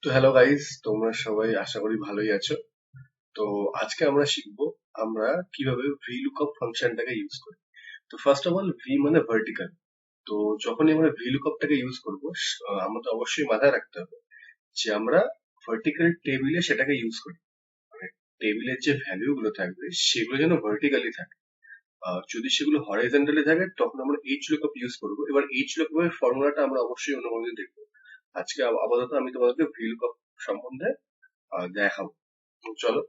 তো hello guys, তোমরা সবাই আশা করি ভালোই আছো। তো আজকে আমরা শিখবো আমরা কিভাবে VLOOKUP ফাংশনটাকে ইউজ করি। তো ফার্স্ট অফ অল ভি মানে ভার্টিক্যাল। তো যখনই আমরা VLOOKUPটাকে ইউজ করবো আমাদের অবশ্যই মাথায় রাখতে হবে যে আমরা ভার্টিক্যাল টেবিলে সেটাকে ইউজ করি। মানে টেবিলের যে ভ্যালু গুলো থাকবে সেগুলো যেন ভার্টিক্যালি থাকে। যদি সেগুলো হরাইজন্টালি থাকে তখন আমরা HLOOKUP ইউজ করবো। এবার HLOOKUP এর ফর্মুলাটা আমরা অবশ্যই অন্য কোনো দিন দেখবো। আজকে আপাতত আমি তোমাদেরকে VLOOKUP সম্বন্ধে দেখাবো। তো চলো,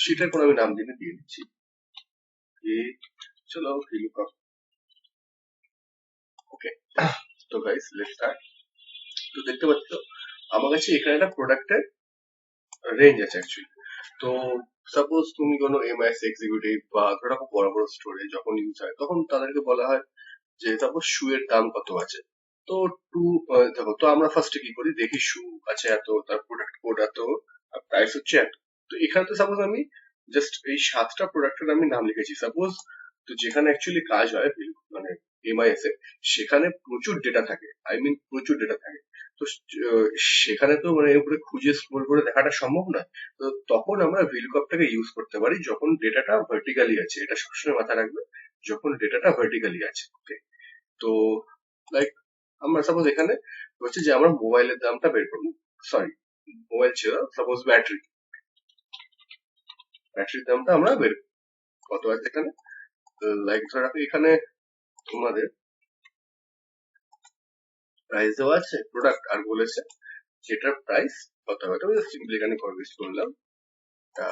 শীটের কোনো আমি নাম দিয়ে দিচ্ছি। এ চলো VLOOKUP। ওকে, তো গাইস লেটস স্টার্ট। তো দেখতে পাচ্ছ আমার কাছে এখানে একটা প্রোডাক্টের রেঞ্জ আছে অ্যাকচুয়ালি। তো সাপোজ তুমি কোনো এমআইএস এক্সিকিউটিভ বা ধরো খুব বড় বড় স্টোরে যখন ইউজ হয় তখন তাদেরকে বলা হয় যে সাপোজ শু এর দাম কত আছে। তো টু দেখো, তো আমরা ফার্স্টে কি করি, দেখি শু আছে এত, তার প্রোডাক্ট কোড এত, প্রাইস হচ্ছে এত। তো এখানে তো সাপোজ আমি জাস্ট এই 7টা প্রোডাক্টের আমি নাম লিখেছি সাপোজ। তো যেখানে অ্যাকচুয়ালি কাজ হয় মানে এমআইএস এ, সেখানে প্রচুর ডেটা থাকে, প্রচুর ডেটা থাকে। তো সেখানে তো মানে উপরে খুঁজে স্ক্রোল করে দেখাটা সম্ভব নয়। তো তখন আমরা VLOOKUPটাকে ইউজ করতে পারি যখন ডেটাটা ভার্টিক্যালি আছে। এটা সবসময় মাথায় রাখবে, যখন ডেটাটা ভার্টিক্যালি আছে। ওকে, তো লাইক আমরা সাপোজ এখানে হচ্ছে যে আমরা মোবাইলের দামটা বের করবো। সরি, মোবাইল ছিল, সাপোজ ব্যাটারির দামটা আমরা বের করবো। কত আছে এখানে, লাইক ধরে রাখো এখানে তোমাদের প্রাইস দেওয়া আছে প্রোডাক্ট, আর বলেছে যেটার প্রাইস কত হবে। তো সিম্পলি এখানে কনভিন্স করলাম,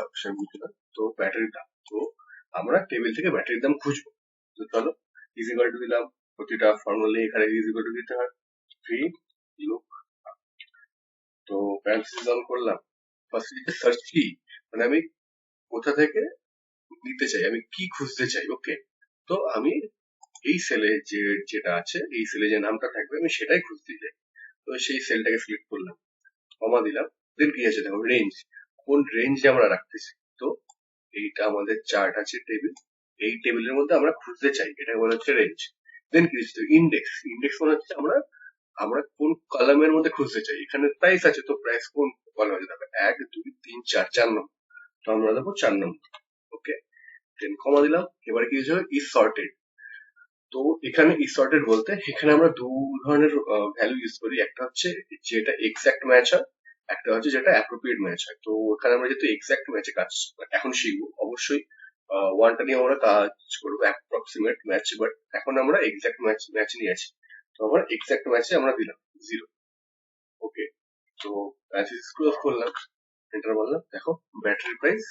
অপশন বুঝলাম। তো ব্যাটারির দাম, তো আমরা টেবিল থেকে ব্যাটারির দাম খুঁজবো। তো চলো, ইজিকাল টু দিলাম, প্রতিটা ফর্মালি এখানে ইজিকাল টু দিতে হয়। ভি লুক, তো প্যারেন্থেসিস অন করলাম। ফার্স্ট সার্চ কি, মানে আমি কোথা থেকে নিতে চাই, আমি কি খুঁজতে চাই। ওকে, তো আমি এই সেলে যেটা আছে, এই সেলে যে নামটা থাকবে আমি সেটাই খুঁজতে চাই। তো সেই সেলটাকে সিলেক্ট করলাম, কমা দিলাম। দেন কি আছে দেখো, রেঞ্জ, কোন রেঞ্জে আমরা রাখতেছি। তো এইটা আমাদের চার্ট আছে টেবিল, এই টেবিলের মধ্যে আমরা খুঁজতে চাই, এটা বলা হচ্ছে রেঞ্জ। দেন কি হচ্ছে ইন্ডেক্স, ইন্ডেক্স মানে হচ্ছে আমরা আমরা কোন কলামের মধ্যে খুঁজতে চাই। এখানে প্রাইস আছে, তো প্রাইস কোন কলামে যাবে, 1 2 3 4, 4 নম্বর। তো আমরা দেবো 4 নম্বর। ওকে, দেন কমা দিলাম। এবারে কি হচ্ছে, ইজ সর্টেড। তো এখানে ইজ সর্টেড বলতে এখানে আমরা দু ধরনের ভ্যালু ইউজ করি। একটা হচ্ছে যেটা এক্সাক্ট ম্যাচ হয়, একটা হচ্ছে যেটা অ্যাপ্রোপ্রিয়েট ম্যাচ হয়। তো এখানে আমরা যেহেতু এক্সাক্ট ম্যাচে কাজ এখন শিখবো, অবশ্যই ওয়ানটা নিয়ে আমরা কাজ করবো অ্যাপ্রক্সিমেট ম্যাচ, বাট এখন আমরা এক্সাক্ট ম্যাচ নিয়ে আছি। তো আমরা এক্সাক্ট ম্যাচে আমরা দিলাম 0। ওকে, তো অ্যানালিসিস ক্লোজ করলাম, এন্টার বললাম। দেখো battery price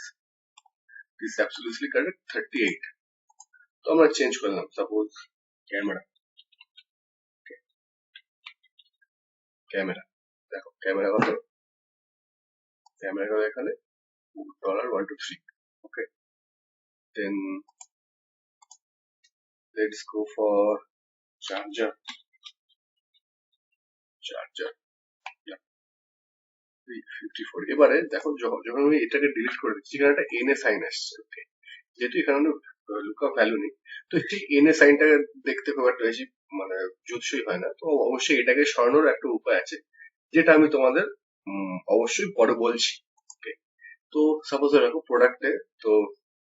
is absolutely correct 38। তো আমরা চেঞ্জ করলাম, সাপোজ ক্যামেরা, ক্যামেরা দেখো ক্যামেরা কত, ক্যামেরা এখানে $123। Okay, then let's go for charger, charger 54। এবারে দেখো যখন আমি এটাকে ডিলিট করে দিচ্ছি, এখানে একটা এন এ সাইন আসছে। ওকে, যেহেতু এখানে লুকআপ ভ্যালু নেই, তো সেই এন এ সাইনটা দেখতে খুব একটা বেশি মানে জুতসই হয় না। তো অবশ্যই এটাকে সরানোর একটা উপায় আছে, যেটা আমি তোমাদের অবশ্যই পরে বলছি। ওকে, তো সাপোজ দেখো প্রোডাক্টে, তো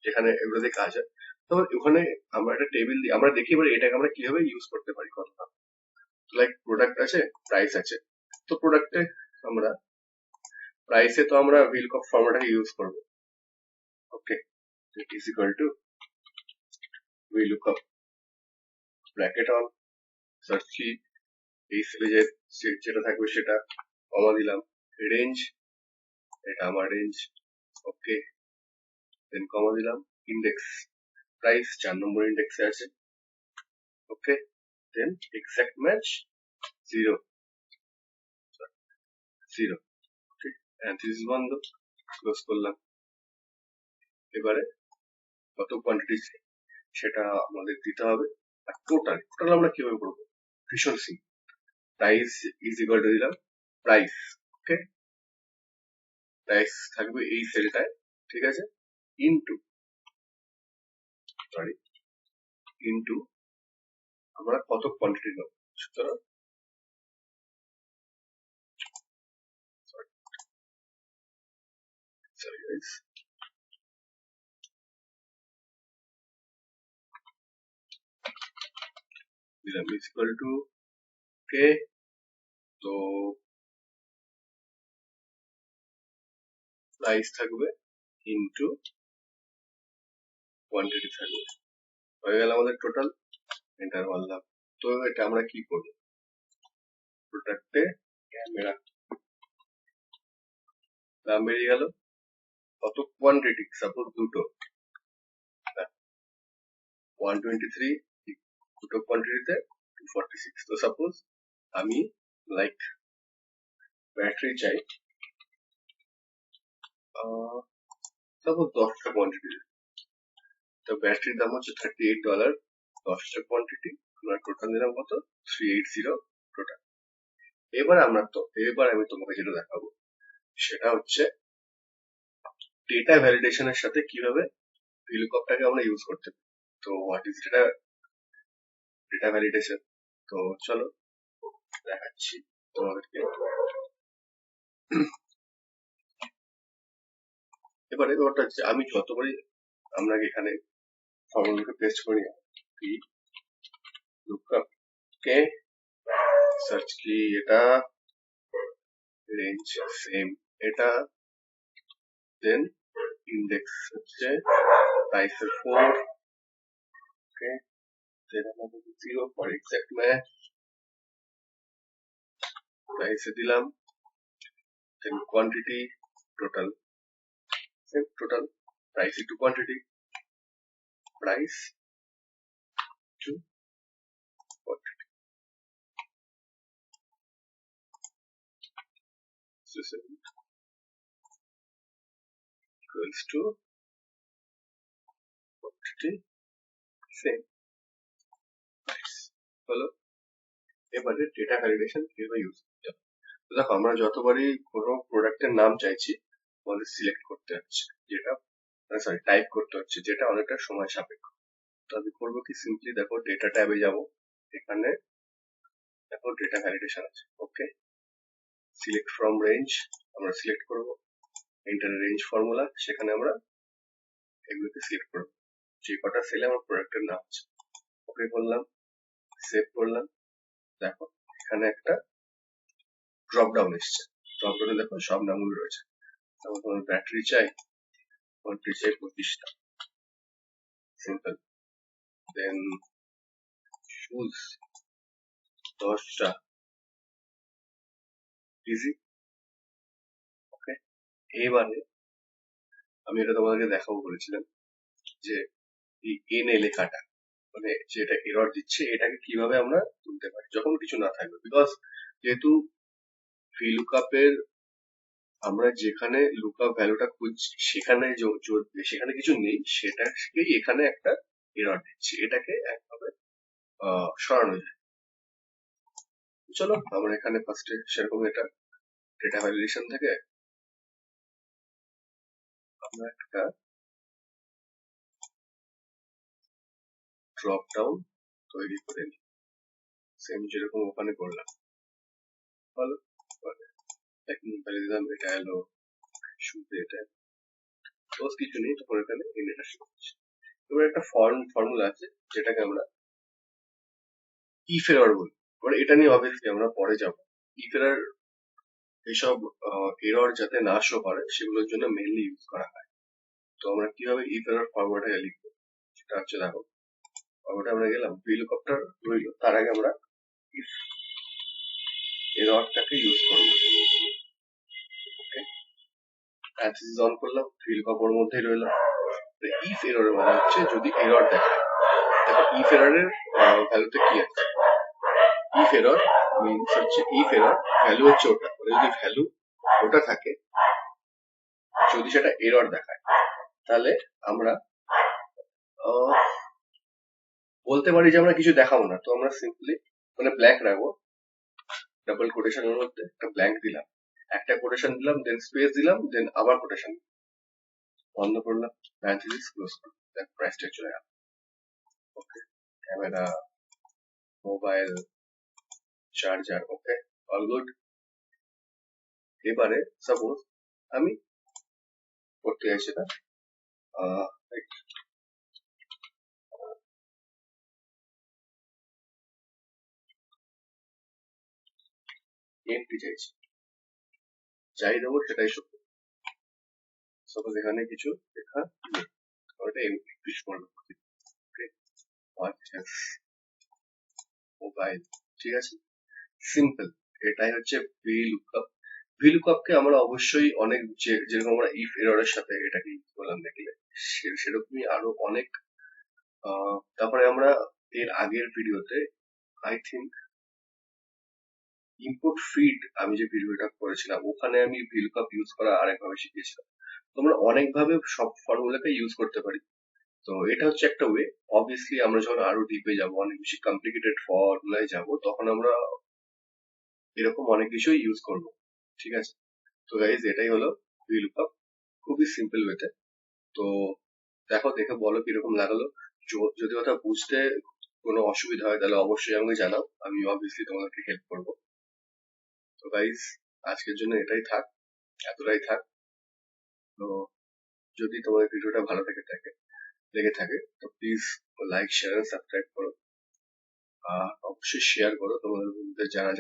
এখানে এগুলোতে কাজ হয়। তো ওখানে আমরা একটা টেবিল দিই, আমরা দেখি এবার এটাকে আমরা কিভাবে ইউজ করতে পারি কতটা। লাইক প্রোডাক্ট আছে, প্রাইস আছে। তো প্রোডাক্টে আমরা প্রাইসে তো আমরা VLOOKUP ফর্মুলাটাকে ইউজ করবো। Okay, is equal to VLOOKUP bracket on, search key, এই সিরিজের যেটা থাকবে সেটা, কমা দিলাম। রেঞ্জ, এটা আমার রেঞ্জ। ওকে, দেন কমা দিলাম। ইন্ডেক্স, প্রাইস 4 নম্বর ইন্ডেক্সে আছে। ওকে, দেন এক্সাক্ট ম্যাচ 0 0। ওকে, অ্যান্থিসিস বন্ধ, ক্লোজ করলাম। এবারে কত কোয়ান্টিটি সেটা আমাদের দিতে হবে। আর টোটাল, টোটাল আমরা কিভাবে করবো, ভীষণ simple. Price is equal two দিলাম প্রাইস। ওকে, প্রাইস থাকবে এই সেলটায়, ঠিক আছে, ইনটু, সরি, ইনটু আমরা কত কোয়ান্টিটি নেবো। সুতরাং sorry guys, দিলাম is equal to k, তো প্রাইস থাকবে ইন্টু কোয়ান্টিটি থাকবে, হয়ে গেল আমাদের টোটাল। এন্টার মারলাম। তো এটা আমরা কি করব, প্রোডাক্টে ক্যামেরা দাম বেরিয়ে গেল, কত কোয়ান্টিটি, সাপোজ দুটো 123, দুটো কোয়ান্টিটিতে 246। তো সাপোজ আমি লাইক ব্যাটারি চাই সাপোজ 10টা কোয়ান্টিটি, তো ব্যাটারির দাম হচ্ছে $38, 10টা কোয়ান্টিটি, আমরা টোটাল নিলাম কত 380 টোটাল। এবার আমি তোমাকে যেটা দেখাবো সেটা হচ্ছে ডেটা ভ্যালিডেশনের সাথে কিভাবে VLOOKUPটাকে আমরা ইউজ করতে পারি। তো হোয়াট ইজ ডেটা ভ্যালিডেশন, তো চলো দেখাচ্ছি তোমাদেরকে। এবারে ব্যাপারটা হচ্ছে আমি যতবারই আমরা এখানে ফর্মুলাকে পেস্ট করি, VLOOKUP কে সার্চ কি, এটা রেঞ্জ সেম, এটা দেন ইন্ডেক্স হচ্ছে প্রাইসের 4, ওকে, দেন আমাদের 0 ফর এক্সাক্ট ম্যাচ, প্রাইসে দিলাম, then quantity total, same total price to quantity, price to quantity, equals to quantity same price. হলো, এবারে ডেটা ভ্যালিডেশন কিভাবে ইউজ করতে হবে। তো দেখো আমরা যতবারই কোনো প্রোডাক্টের নাম চাইছি আমাদের সিলেক্ট করতে হচ্ছে, যেটা টাইপ করতে হচ্ছে, যেটা অনেকটা সময় সাপেক্ষ। তো আমি করবো কি, সিম্পলি দেখো ডেটা ট্যাবে যাব, এখানে দেখো ডেটা ভ্যালিডেশন আছে, ওকে, সিলেক্ট ফ্রম রেঞ্জ আমরা সিলেক্ট করব, এন্টার রেঞ্জ ফর্মুলা, সেখানে আমরা এগুলোকে সিলেক্ট করব, যে কটা সেলে আমার প্রোডাক্টের নাম আছে, ওকে করলাম, সেভ করলাম। দেখো এখানে একটা ড্রপ ডাউন এসছে, ড্রপ ডাউনে দেখো সব নামগুলো রয়েছে। তারপর তোমার ব্যাটারি চাই, কোয়ান্টিটি চাই 25টা, সিম্পল, দেন শুজ 10টা, ইজি, ওকে। এবারে আমি এটা তোমাদেরকে দেখাবো বলেছিলাম যে এই এনএ লেখাটা, মানে যেটা এরর দিচ্ছে, এটাকে কিভাবে আমরা তুলতে পারি যখন কিছু না থাকবে। বিকজ যেহেতু VLOOKUP এর আমরা যেখানে লুকআপ ভ্যালুটা খুঁজছি সেখানে কিছু নেই, সেটাকেই এখানে একটা এরর দিচ্ছে, এটাকে একভাবে সরানো যায়। চলো আমরা এখানে ফার্স্টে সেরকম এটা ডেটা ভ্যালিডেশন থেকে আমরা একটা ড্রপ ডাউন তৈরি করে নিই, সেম যেরকম ওখানে করলাম। ভালো, দিলাম, এটা এলো শুধু, এটা ক্লোজ কিছু নেই, তখন এখানে ইন্ডেটা শো করছে। এবার একটা ফর্মুলা আছে যেটাকে আমরা ইফ এরর বলি, এবার এটা নিয়ে অবভিয়াসলি আমরা পরে যাব। ইফ এরর এইসব এরর যাতে না শো করে সেগুলোর জন্য মেইনলি ইউজ করা হয়। তো আমরা কিভাবে ইফ এরর ফরম্যাটে লিখবো সেটা হচ্ছে, দেখো ফরম্যাটে আমরা গেলাম, VLOOKUPটা রইল, তার আগে আমরা ইফ এররটাকে ইউজ করবো, ওকে, অ্যাক্সেস অন করলাম, VLOOKUP ওর মধ্যেই রইল। ইফ এরর মানে হচ্ছে যদি এরর দেখায়, দেখো ইফ এররের ভ্যালুতে কি আছে, ইফ এরর মিনস হচ্ছে ইফ এরর ভ্যালু হচ্ছে ওটা, যদি ভ্যালু ওটা থাকে, যদি সেটা এরর দেখায়, তাহলে আমরা বলতে পারি যে আমরা কিছু দেখাবো না। তো আমরা সিম্পলি মানে ব্ল্যাঙ্ক রাখবো, ডাবল কোটেশনের মধ্যে একটা ব্ল্যাঙ্ক দিলাম, একটা কোটেশন দিলাম, দেন স্পেস দিলাম, দেন আবার কোটেশন বন্ধ করলাম, প্যারেনথেসিস ক্লোজ করলাম, দেন প্রাইস ট্যাগ চলে গেল, ওকে, ক্যামেরা, মোবাইল, চার্জার, ওকে, অল গুড। এবারে সাপোজ আমি করতে চাইছে না, এমটি চাইছে, যাই দেবো সেটাই সত্য। সাপোজ এখানে কিছু লেখা নেই, ওটা এমটি করবো। মোবাইল, ঠিক আছে, সিম্পল। এটাই হচ্ছে VLOOKUP। VLOOKUP কে আমরা অবশ্যই অনেক যেরকম আমরা ইফ এররের সাথে এটাকে ইউজ করলাম দেখলে, সেরকমই আরো অনেক। তারপরে আমরা এর আগের ভিডিওতে আই থিঙ্ক ইনপুট ফিড আমি যে ভিডিওটা করেছিলাম ওখানে আমি VLOOKUP ইউজ করা আরেকভাবে শিখিয়েছিলাম। তোমরা অনেকভাবে সব ফর্মুলাকে ইউজ করতে পারি। তো এটা হচ্ছে একটা ওয়ে। অবভিয়াসলি আমরা যখন আরো ডিপে যাবো, অনেক বেশি কমপ্লিকেটেড ফর্মুলায় যাব, তখন আমরা এরকম অনেক কিছুই ইউজ করবো, ঠিক আছে। তো গাইজ এটাই হলো VLOOKUP, খুবই সিম্পল ওয়েতে। তো দেখো, দেখে বলো কিরকম লাগলো। যদি ওটা বুঝতে কোনো অসুবিধা হয় তাহলে অবশ্যই আমাকে জানাও, আমি অবভিয়াসলি তোমাদেরকে হেল্প করবো। তো গাইজ আজকের জন্য এটাই থাক, এতটাই থাক। তো যদি তোমাদের ভিডিওটা ভালো লেগে থাকে তো প্লিজ লাইক, শেয়ার, সাবস্ক্রাইব করো। আর অবশ্যই শেয়ার করো তোমাদের মধ্যে যারা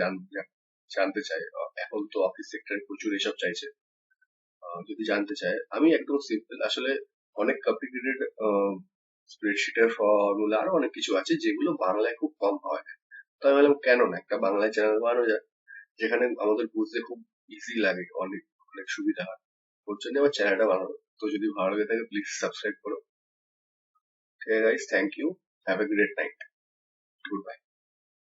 জানতে চায়। এখন তো অফিস সেক্টরে প্রচুর এসব চাইছে। যদি জানতে চায়, আমি একদম সিম্পল, আসলে অনেক কমপ্লিকেটেড স্প্রেডশিটের ফর্মুলা আরো অনেক কিছু আছে যেগুলো বাংলায় খুব কম হয়। তো আমি বললাম কেন না একটা বাংলায় চ্যানেল বানানো যায়, যেখানে আমাদের বুঝতে খুব ইজি লাগে, অনেক অনেক সুবিধা হয়। ওর জন্য আমার চ্যানেলটা বানানো। তো যদি ভালো লাগে থাকে প্লিজ সাবস্ক্রাইব করো। ঠিক আছে guys, thank you, have a great night, good bye.